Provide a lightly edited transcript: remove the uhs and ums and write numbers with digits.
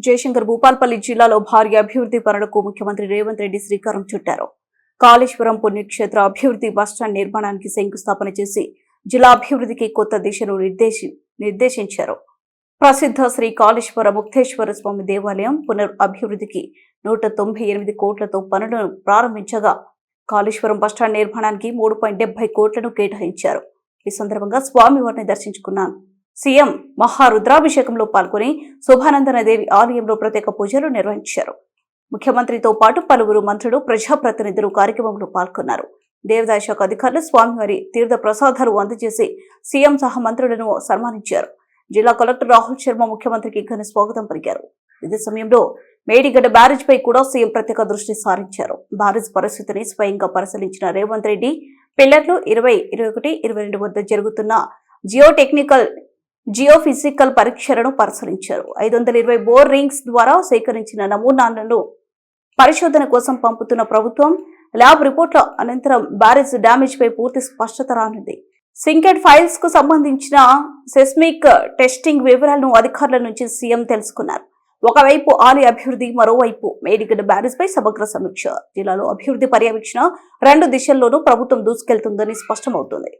జయశంకర్ భూపాల్పల్లి జిల్లాలో భారీ అభివృద్ధి పనులకు ముఖ్యమంత్రి రేవంత్ రెడ్డి శ్రీకారం చుట్టారు. కాళేశ్వరం పుణ్యక్షేత్ర అభివృద్ధి బస్టాండ్ నిర్మాణానికి శంకుస్థాపన చేసి జిల్లా అభివృద్ధికి కొత్త దిశను నిర్దేశించారు. ప్రసిద్ధ శ్రీ కాళేశ్వర ముక్తేశ్వర స్వామి దేవాలయం పునర్ అభివృద్ధికి 198 కోట్లతో పనులను ప్రారంభించగా కాళేశ్వరం బస్టాండ్ నిర్మాణానికి 3.70 కోట్లను కేటాయించారు. ఈ సందర్భంగా స్వామివారిని దర్శించుకున్నాను. సీఎం మహారుద్రాభిషేకంలో పాల్గొని శోభానందనదేవి ఆలయంలో ప్రత్యేక పూజలు నిర్వహించారు. ముఖ్యమంత్రితో పాటు పలువురు మంత్రులు, ప్రజాప్రతినిధులు కార్యక్రమంలో పాల్గొన్నారు. దేవాదాయ శాఖ అధికారులు స్వామివారి తీర్థ ప్రసాదాలు అందజేసి సీఎం సహా మంత్రులను సన్మానించారు. జిల్లా కలెక్టర్ రాహుల్ శర్మ ముఖ్యమంత్రికి ఘన స్వాగతం పలికారు. ఇదే సమయంలో మేడిగడ్డ బ్యారేజ్ పై కూడా సీఎం ప్రత్యేక దృష్టి సారించారు. బ్యారేజ్ పరిస్థితిని స్వయంగా పరిశీలించిన రేవంత్ రెడ్డి పిల్లర్లు 20, 21, 22 వద్ద జరుగుతున్న జియోఫిజికల్ పరీక్షలను పరిశీలించారు. 520 బోర్ రింగ్స్ ద్వారా సేకరించిన నమూనాలను పరిశోధన కోసం పంపుతున్న ప్రభుత్వం. ల్యాబ్ రిపోర్ట్ల అనంతరం బ్యారేజ్ డ్యామేజ్ పై పూర్తి స్పష్టత రానుంది. సింకెడ్ ఫైల్స్ కు సంబంధించిన సెస్మిక్ టెస్టింగ్ వివరాలను అధికారుల నుంచి సీఎం తెలుసుకున్నారు. ఒకవైపు ఆలయ అభివృద్ధి, మరోవైపు మేడిగడ్డ బ్యారేజ్ పై సమగ్ర సమీక్ష. జిల్లాలో అభివృద్ధి పర్యవేక్షణ 2 దిశల్లోనూ ప్రభుత్వం దూసుకెళ్తుందని స్పష్టమవుతుంది.